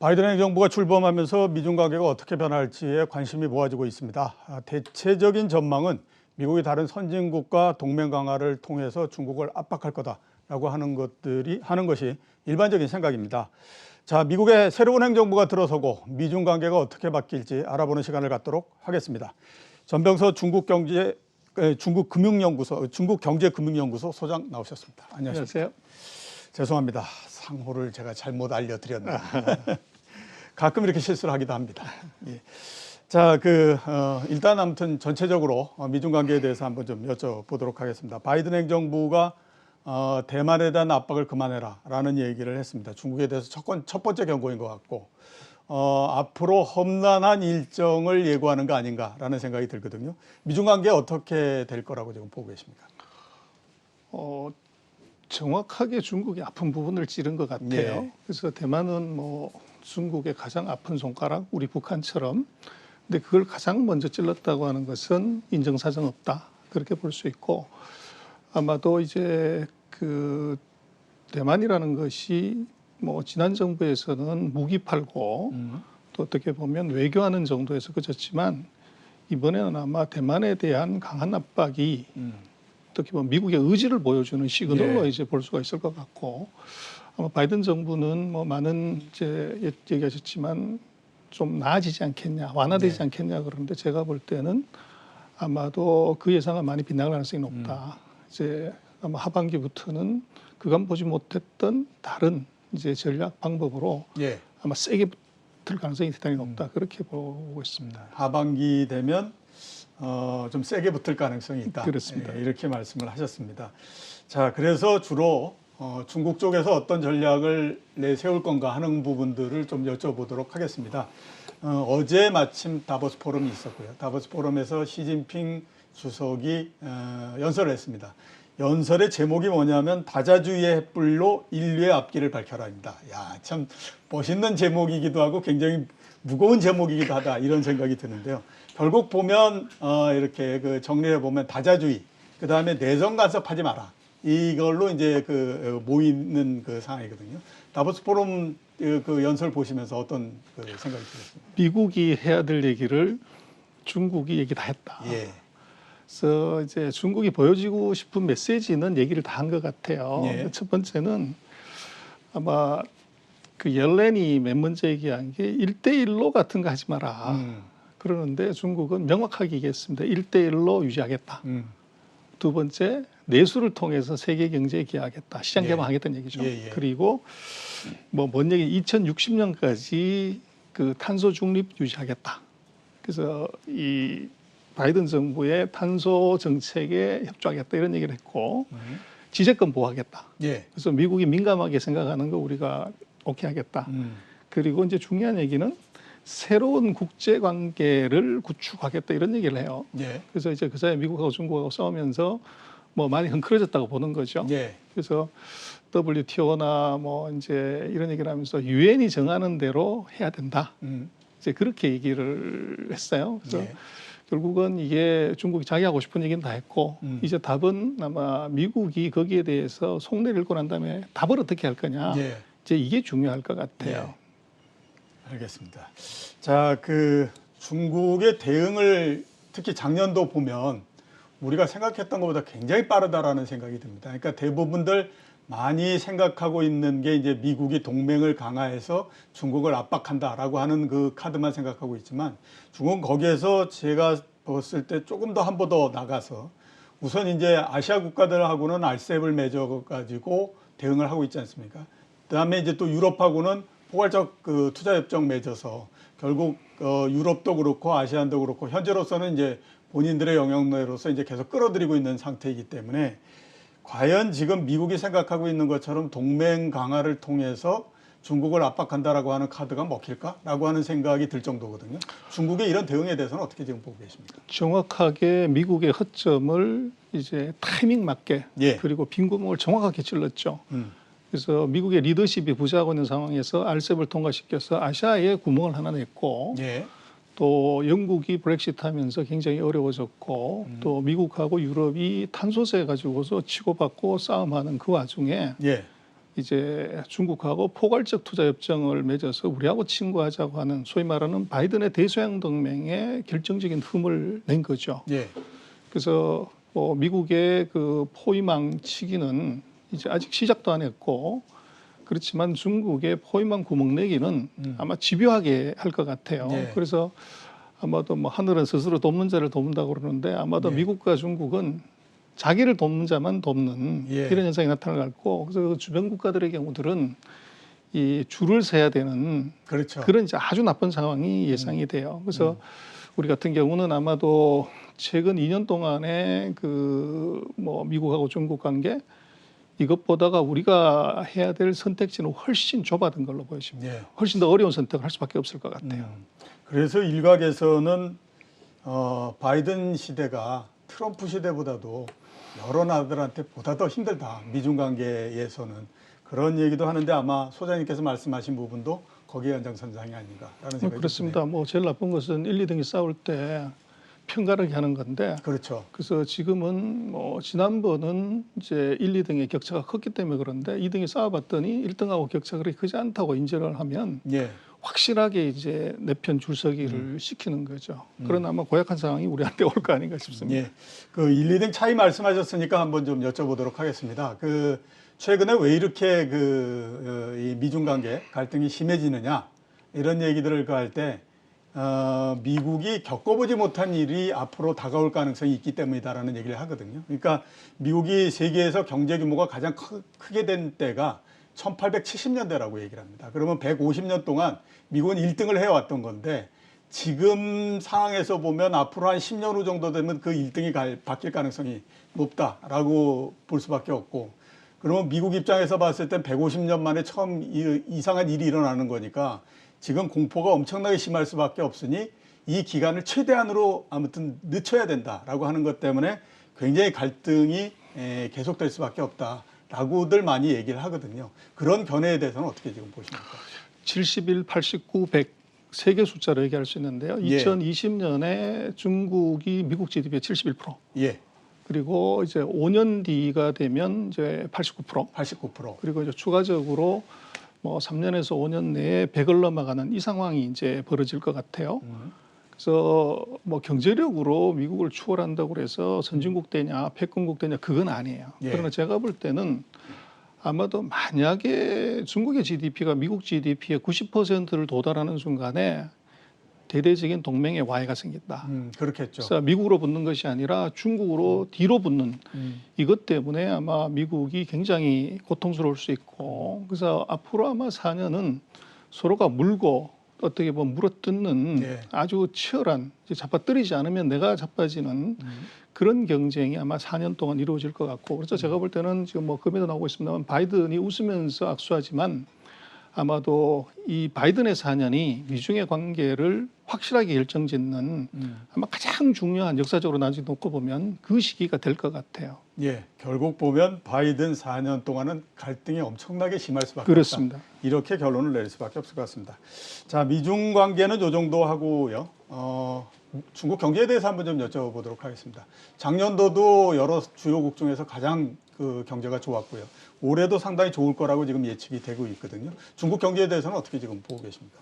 바이든 행정부가 출범하면서 미중 관계가 어떻게 변할지에 관심이 모아지고 있습니다. 대체적인 전망은 미국이 다른 선진국과 동맹 강화를 통해서 중국을 압박할 거다라고 하는 것이 일반적인 생각입니다. 자, 미국의 새로운 행정부가 들어서고 미중 관계가 어떻게 바뀔지 알아보는 시간을 갖도록 하겠습니다. 전병서 중국경제금융연구소 소장 나오셨습니다. 안녕하세요. 죄송합니다. 상호를 제가 잘못 알려드렸네요. 가끔 이렇게 실수를 하기도 합니다. 예. 자, 일단 아무튼 전체적으로 미중 관계에 대해서 한번 좀 여쭤보도록 하겠습니다. 바이든 행정부가 대만에 대한 압박을 그만해라라는 얘기를 했습니다. 중국에 대해서 첫 번째 경고인 것 같고 앞으로 험난한 일정을 예고하는 거 아닌가라는 생각이 들거든요. 미중 관계 어떻게 될 거라고 지금 보고 계십니까? 정확하게 중국이 아픈 부분을 찌른 것 같아요. 네. 그래서 대만은 중국의 가장 아픈 손가락, 우리 북한처럼. 근데 그걸 가장 먼저 찔렀다고 하는 것은 인정사정 없다. 그렇게 볼 수 있고 아마도 이제 대만이라는 것이 지난 정부에서는 무기 팔고 또 어떻게 보면 외교하는 정도에서 그쳤지만 이번에는 아마 대만에 대한 강한 압박이 어떻게 보면 미국의 의지를 보여주는 시그널로 이제 볼 수가 있을 것 같고 아마 바이든 정부는 많은 이제 얘기하셨지만 좀 나아지지 않겠냐, 완화되지 않겠냐 그러는데 제가 볼 때는 아마도 그 예상은 많이 빗나갈 가능성이 높다. 이제 아마 하반기부터는 그간 보지 못했던 다른 이제 전략 방법으로 아마 세게 붙을 가능성이 대단히 높다. 그렇게 보고 있습니다. 하반기 되면 좀 세게 붙을 가능성이 있다. 그렇습니다. 이렇게 말씀을 하셨습니다. 자, 그래서 주로 중국 쪽에서 어떤 전략을 내세울 건가 하는 부분들을 좀 여쭤보도록 하겠습니다. 어제 마침 다보스 포럼이 있었고요. 다보스 포럼에서 시진핑 주석이 연설을 했습니다. 연설의 제목이 뭐냐면 다자주의의 횃불로 인류의 앞길을 밝혀라입니다. 야, 참 멋있는 제목이기도 하고 굉장히 무거운 제목이기도 하다 이런 생각이 드는데요. 결국 보면 이렇게 정리해 보면 다자주의, 그 다음에 내정 간섭하지 마라. 이걸로 이제 모이는 상황이거든요. 다보스 포럼 연설 보시면서 어떤 생각이 들었습니까? 미국이 해야 될 얘기를 중국이 얘기 다 했다. 예. 그래서 이제 중국이 보여주고 싶은 메시지는 얘기를 다 한 것 같아요. 첫 번째는 아마 옐렌이 맨 먼저 얘기한 게 1대1로 같은 거 하지 마라. 그러는데 중국은 명확하게 얘기했습니다. 1대1로 유지하겠다. 두 번째, 내수를 통해서 세계 경제에 기여하겠다. 시장 개방하겠다는 얘기죠. 그리고 뭔 얘기 2060년까지 탄소 중립 유지하겠다. 그래서 이 바이든 정부의 탄소 정책에 협조하겠다 이런 얘기를 했고 지재권 보호하겠다. 그래서 미국이 민감하게 생각하는 거 우리가 오케이 하겠다. 그리고 이제 중요한 얘기는 새로운 국제 관계를 구축하겠다 이런 얘기를 해요. 그래서 이제 그 사이에 미국하고 중국하고 싸우면서 많이 흔들어졌다고 보는 거죠. 그래서 WTO나 이제 이런 얘기를 하면서 유엔이 정하는 대로 해야 된다. 이제 그렇게 얘기를 했어요. 그래서 결국은 이게 중국이 자기 하고 싶은 얘기는 다 했고 이제 답은 아마 미국이 거기에 대해서 속내를 읽고 난 다음에 답을 어떻게 할 거냐. 이제 이게 중요할 것 같아요. 알겠습니다. 자, 중국의 대응을 특히 작년도 보면 우리가 생각했던 것보다 굉장히 빠르다라는 생각이 듭니다. 그러니까 대부분들 많이 생각하고 있는 게 이제 미국이 동맹을 강화해서 중국을 압박한다라고 하는 그 카드만 생각하고 있지만 중국은 거기에서 제가 봤을 때 조금 더 한 번 더 나가서 우선 이제 아시아 국가들하고는 RCEP을 맺어가지고 대응을 하고 있지 않습니까? 그다음에 이제 또 유럽하고는 포괄적 투자협정 맺어서 결국 유럽도 그렇고 아시안도 그렇고 현재로서는 이제 본인들의 영역내로서 이제 계속 끌어들이고 있는 상태이기 때문에 과연 지금 미국이 생각하고 있는 것처럼 동맹 강화를 통해서 중국을 압박한다라고 하는 카드가 먹힐까라고 하는 생각이 들 정도거든요. 중국의 이런 대응에 대해서는 어떻게 지금 보고 계십니까? 정확하게 미국의 허점을 이제 타이밍 맞게 그리고 빈 구멍을 정확하게 찔렀죠. 그래서 미국의 리더십이 부재하고 있는 상황에서 RCEP을 통과시켜서 아시아에 구멍을 하나 냈고 또 영국이 브렉시트 하면서 굉장히 어려워졌고 또 미국하고 유럽이 탄소세 가지고서 치고받고 싸움하는 그 와중에 이제 중국하고 포괄적 투자 협정을 맺어서 우리하고 친구하자고 하는 소위 말하는 바이든의 대서양 동맹에 결정적인 흠을 낸 거죠. 예. 그래서 뭐 미국의 그 포위망치기는 이제 아직 시작도 안 했고 그렇지만 중국의 포위망 구멍내기는 아마 집요하게 할 것 같아요. 예. 그래서 아마도 뭐 하늘은 스스로 돕는 자를 돕는다고 그러는데 아마도 예. 미국과 중국은 자기를 돕는 자만 돕는 예. 이런 현상이 나타날 것 같고 그래서 그 주변 국가들의 경우들은 이 줄을 서야 되는 그렇죠. 그런 이제 아주 나쁜 상황이 예상이 돼요. 그래서 우리 같은 경우는 아마도 최근 2년 동안의 그 뭐 미국하고 중국 관계 이것보다가 우리가 해야 될 선택지는 훨씬 좁아진 걸로 보여집니다. 예. 훨씬 더 어려운 선택을 할 수밖에 없을 것 같아요. 그래서 일각에서는 바이든 시대가 트럼프 시대보다도 여러 나라들한테 보다 더 힘들다. 미중 관계에서는 그런 얘기도 하는데 아마 소장님께서 말씀하신 부분도 거기에 연장선상이 아닌가라는 생각이 그렇습니다. 뭐 제일 나쁜 것은 1, 2등이 싸울 때 편가르기 하는 건데 그렇죠. 그래서 지금은 뭐 지난번은 이제 1, 2등의 격차가 컸기 때문에 그런데 2등이 싸워봤더니 1등하고 격차가 그렇게 크지 않다고 인정을 하면 예. 확실하게 이제 내 편 줄서기를 시키는 거죠. 그런 아마 고약한 상황이 우리한테 올 거 아닌가 싶습니다. 예. 그 1, 2등 차이 말씀하셨으니까 한번 좀 여쭤보도록 하겠습니다. 그 최근에 왜 이렇게 이 미중 관계 갈등이 심해지느냐 이런 얘기들을 할 때 미국이 겪어보지 못한 일이 앞으로 다가올 가능성이 있기 때문이다라는 얘기를 하거든요. 그러니까 미국이 세계에서 경제 규모가 가장 크게 된 때가 1870년대라고 얘기를 합니다. 그러면 150년 동안 미국은 1등을 해왔던 건데 지금 상황에서 보면 앞으로 한 10년 후 정도 되면 그 1등이 바뀔 가능성이 높다라고 볼 수밖에 없고 그러면 미국 입장에서 봤을 땐 150년 만에 처음 이상한 일이 일어나는 거니까 지금 공포가 엄청나게 심할 수밖에 없으니 이 기간을 최대한으로 아무튼 늦춰야 된다라고 하는 것 때문에 굉장히 갈등이 계속될 수밖에 없다라고들 많이 얘기를 하거든요. 그런 견해에 대해서는 어떻게 지금 보십니까? 71, 89, 100 세 개 숫자로 얘기할 수 있는데요. 예. 2020년에 중국이 미국 GDP의 71%. 예. 그리고 이제 5년 뒤가 되면 이제 89%. 89%. 그리고 이제 추가적으로 뭐 3년에서 5년 내에 100을 넘어가는 이 상황이 이제 벌어질 것 같아요. 그래서 뭐 경제력으로 미국을 추월한다고 그래서 선진국 되냐, 패권국 되냐 그건 아니에요. 예. 그러나 제가 볼 때는 아마도 만약에 중국의 GDP가 미국 GDP의 90%를 도달하는 순간에 대대적인 동맹의 와해가 생긴다. 그렇겠죠. 그래서 미국으로 붙는 것이 아니라 중국으로 뒤로 붙는 이것 때문에 아마 미국이 굉장히 고통스러울 수 있고 그래서 앞으로 아마 4년은 서로가 물고 어떻게 보면 물어뜯는 예. 아주 치열한 잡아뜨리지 않으면 내가 자빠지는 그런 경쟁이 아마 4년 동안 이루어질 것 같고 그래서 제가 볼 때는 지금 뭐 금에도 나오고 있습니다만 바이든이 웃으면서 악수하지만 아마도 이 바이든의 4년이 미중의 관계를 확실하게 결정짓는 아마 가장 중요한 역사적으로 나중에 놓고 보면 그 시기가 될 것 같아요. 예, 결국 보면 바이든 4년 동안은 갈등이 엄청나게 심할 수밖에 그렇습니다. 없다. 이렇게 결론을 내릴 수밖에 없을 것 같습니다. 자, 미중 관계는 이 정도 하고요. 중국 경제에 대해서 한번 좀 여쭤보도록 하겠습니다. 작년도도 여러 주요국 중에서 가장 그 경제가 좋았고요. 올해도 상당히 좋을 거라고 지금 예측이 되고 있거든요. 중국 경제에 대해서는 어떻게 지금 보고 계십니까?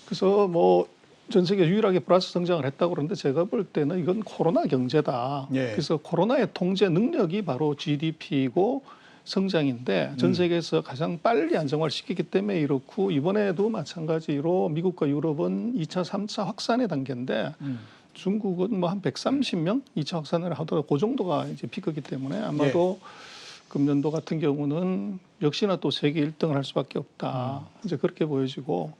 그래서 뭐 전 세계 유일하게 플러스 성장을 했다고 그러는데 제가 볼 때는 이건 코로나 경제다. 예. 그래서 코로나의 통제 능력이 바로 GDP이고 성장인데 전 세계에서 가장 빨리 안정화시키기 때문에 이렇고 이번에도 마찬가지로 미국과 유럽은 2차, 3차 확산의 단계인데 중국은 뭐 한 130명 2차 확산을 하더라도 그 정도가 이제 피크이기 때문에 아마도 금년도 같은 경우는 역시나 또 세계 1등을 할 수밖에 없다. 이제 그렇게 보여지고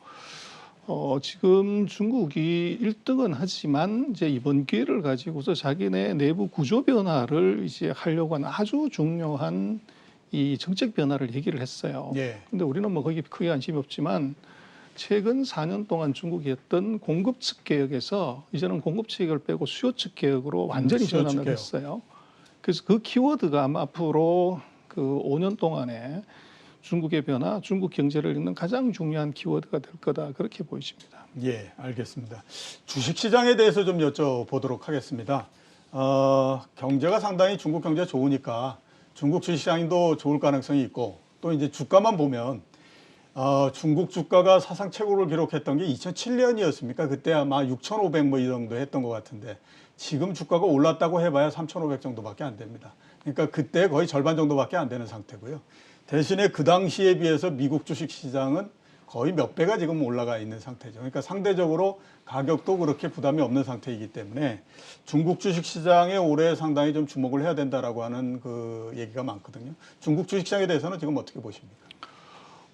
지금 중국이 1등은 하지만 이제 이번 기회를 가지고서 자기네 내부 구조 변화를 이제 하려고 하는 아주 중요한 이 정책 변화를 얘기를 했어요. 예. 근데 우리는 뭐 거기 크게 관심이 없지만 최근 4년 동안 중국이 했던 공급 측 개혁에서 이제는 공급 측 개혁을 빼고 수요 측 개혁으로 완전히 수요 측 전환을 개혁. 했어요. 그래서 그 키워드가 아마 앞으로 그 5년 동안에 중국의 변화, 중국 경제를 읽는 가장 중요한 키워드가 될 거다 그렇게 보이십니다. 예, 알겠습니다. 주식시장에 대해서 좀 여쭤보도록 하겠습니다. 경제가 상당히 중국 경제가 좋으니까 중국 주식시장도 좋을 가능성이 있고 또 이제 주가만 보면 중국 주가가 사상 최고를 기록했던 게 2007년이었습니까? 그때 아마 6,500 뭐 이 정도 했던 것 같은데 지금 주가가 올랐다고 해봐야 3,500 정도밖에 안 됩니다. 그러니까 그때 거의 절반 정도밖에 안 되는 상태고요. 대신에 그 당시에 비해서 미국 주식시장은 거의 몇 배가 지금 올라가 있는 상태죠. 그러니까 상대적으로 가격도 그렇게 부담이 없는 상태이기 때문에 중국 주식시장에 올해 상당히 좀 주목을 해야 된다라고 하는 그 얘기가 많거든요. 중국 주식시장에 대해서는 지금 어떻게 보십니까?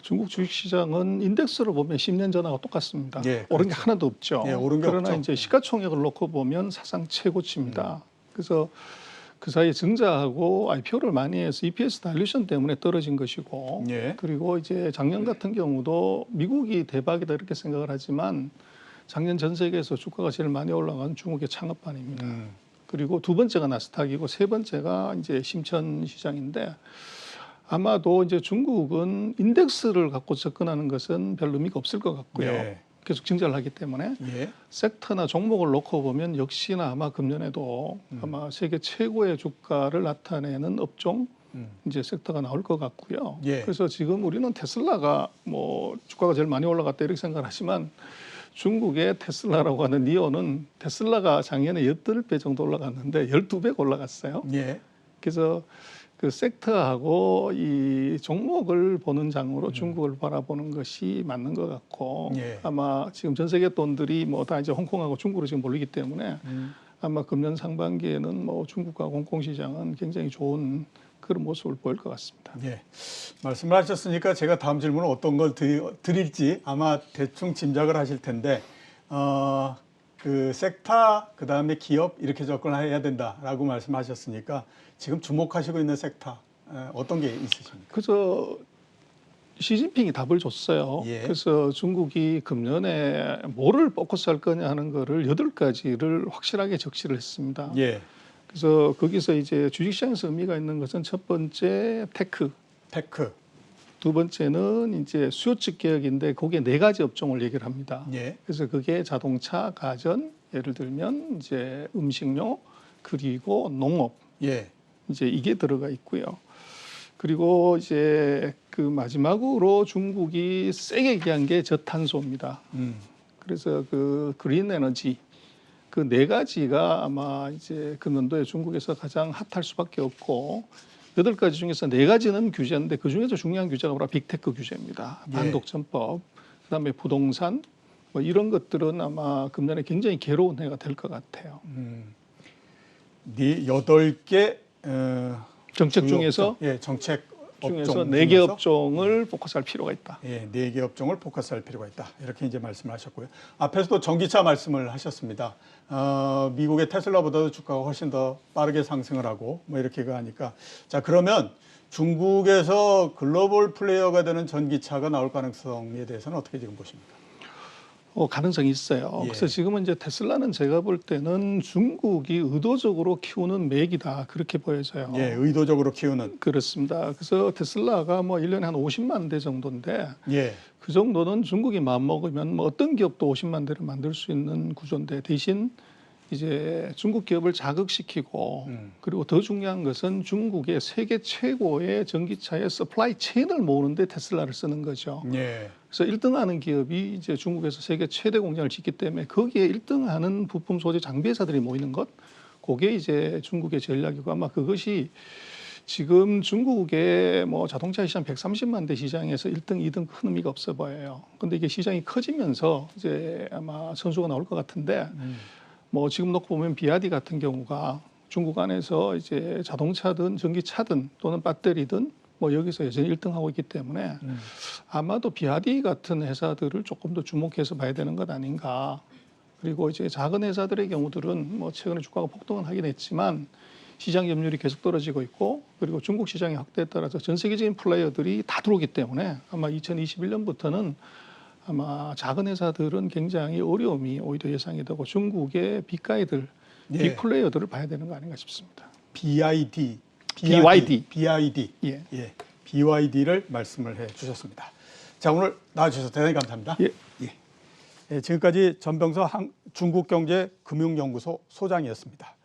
중국 주식시장은 인덱스로 보면 10년 전하고 똑같습니다. 예, 오른 게 그렇죠. 하나도 없죠. 예, 오른 게 그러나 없죠. 이제 시가총액을 놓고 보면 사상 최고치입니다. 그래서 그 사이에 증자하고 IPO를 많이 해서 EPS 다일루션 때문에 떨어진 것이고, 예. 그리고 이제 작년 같은 경우도 미국이 대박이다 이렇게 생각을 하지만 작년 전 세계에서 주가가 제일 많이 올라간 중국의 창업반입니다. 그리고 두 번째가 나스닥이고 세 번째가 이제 심천 시장인데, 아마도 이제 중국은 인덱스를 갖고 접근하는 것은 별 의미가 없을 것 같고요. 예. 계속 증자를 하기 때문에 예. 섹터나 종목을 놓고 보면 역시나 아마 금년에도 아마 세계 최고의 주가를 나타내는 업종 이제 섹터가 나올 것 같고요. 예. 그래서 지금 우리는 테슬라가 뭐 주가가 제일 많이 올라갔다 이렇게 생각을 하지만 중국의 테슬라라고 하는 니오는 테슬라가 작년에 8배 정도 올라갔는데 12배가 올라갔어요. 예. 그래서 그 섹터하고 이 종목을 보는 장으로 중국을 바라보는 것이 맞는 것 같고, 예. 아마 지금 전 세계 돈들이 뭐 다 이제 홍콩하고 중국으로 지금 몰리기 때문에 아마 금년 상반기에는 뭐 중국과 홍콩 시장은 굉장히 좋은 그런 모습을 보일 것 같습니다. 예. 말씀을 하셨으니까 제가 다음 질문은 어떤 걸 드릴지 아마 대충 짐작을 하실 텐데, 그 섹터, 그 다음에 기업 이렇게 접근해야 된다라고 말씀하셨으니까 지금 주목하시고 있는 섹터 어떤 게 있으십니까? 그래서 시진핑이 답을 줬어요. 예. 그래서 중국이 금년에 뭐를 포커스할 거냐 하는 거를 8가지를 확실하게 적시를 했습니다. 예. 그래서 거기서 이제 주식시장에서 의미가 있는 것은 첫 번째 테크, 두 번째는 이제 수요 측 개혁인데 거기에 4가지 업종을 얘기를 합니다. 예. 그래서 그게 자동차, 가전, 예를 들면 이제 음식료, 그리고 농업, 예. 이제 이게 들어가 있고요. 그리고 이제 그 마지막으로 중국이 세게 얘기한 게 저탄소입니다. 그래서 그 그린 에너지 그 4가지가 아마 이제 금년도에 중국에서 가장 핫할 수밖에 없고 8가지 중에서 4가지는 규제인데 그 중에서 중요한 규제가 바로 빅테크 규제입니다. 예. 반독점법, 그다음에 부동산 뭐 이런 것들은 아마 금년에 굉장히 괴로운 해가 될 것 같아요. 8개 정책 주요 중에서 업종, 예, 정책 중에서 업종 4개 중에서 업종을 포커스할 필요가 있다. 예, 4개 업종을 포커스할 필요가 있다. 이렇게 이제 말씀을 하셨고요. 앞에서도 전기차 말씀을 하셨습니다. 미국의 테슬라보다도 주가가 훨씬 더 빠르게 상승을 하고 뭐 이렇게 하니까 자 그러면 중국에서 글로벌 플레이어가 되는 전기차가 나올 가능성에 대해서는 어떻게 지금 보십니까? 가능성이 있어요. 예. 그래서 지금은 이제 테슬라는 제가 볼 때는 중국이 의도적으로 키우는 맥이다 그렇게 보여져요. 예, 의도적으로 키우는. 그렇습니다. 그래서 테슬라가 뭐 1년에 한 50만 대 정도인데 예. 그 정도는 중국이 마음먹으면 뭐 어떤 기업도 50만 대를 만들 수 있는 구조인데 대신 이제 중국 기업을 자극시키고 그리고 더 중요한 것은 중국의 세계 최고의 전기차의 서플라이 체인을 모으는데 테슬라를 쓰는 거죠. 예. 그래서 1등하는 기업이 이제 중국에서 세계 최대 공장을 짓기 때문에 거기에 1등하는 부품 소재 장비 회사들이 모이는 것, 그게 이제 중국의 전략이고 아마 그것이 지금 중국의 뭐 자동차 시장 130만 대 시장에서 1등, 2등 큰 의미가 없어 보여요. 근데 이게 시장이 커지면서 이제 아마 선수가 나올 것 같은데 뭐 지금 놓고 보면 비아디 같은 경우가 중국 안에서 이제 자동차든 전기차든 또는 배터리든 뭐 여기서 여전히 1등하고 있기 때문에 아마도 비아디 같은 회사들을 조금 더 주목해서 봐야 되는 것 아닌가. 그리고 이제 작은 회사들의 경우들은 뭐 최근에 주가가 폭등은 하긴 했지만 시장 점유율이 계속 떨어지고 있고 그리고 중국 시장의 확대에 따라서 전 세계적인 플레이어들이 다 들어오기 때문에 아마 2021년부터는 아마 작은 회사들은 굉장히 어려움이 오히려 예상이 되고 중국의 빅가이들, 예. 빅플레이어들을 봐야 되는 거 아닌가 싶습니다. BYD. 예. 예. BYD를 말씀을 해 주셨습니다. 자, 오늘 나와주셔서 대단히 감사합니다. 예. 예, 지금까지 전병서 중국경제금융연구소 소장이었습니다.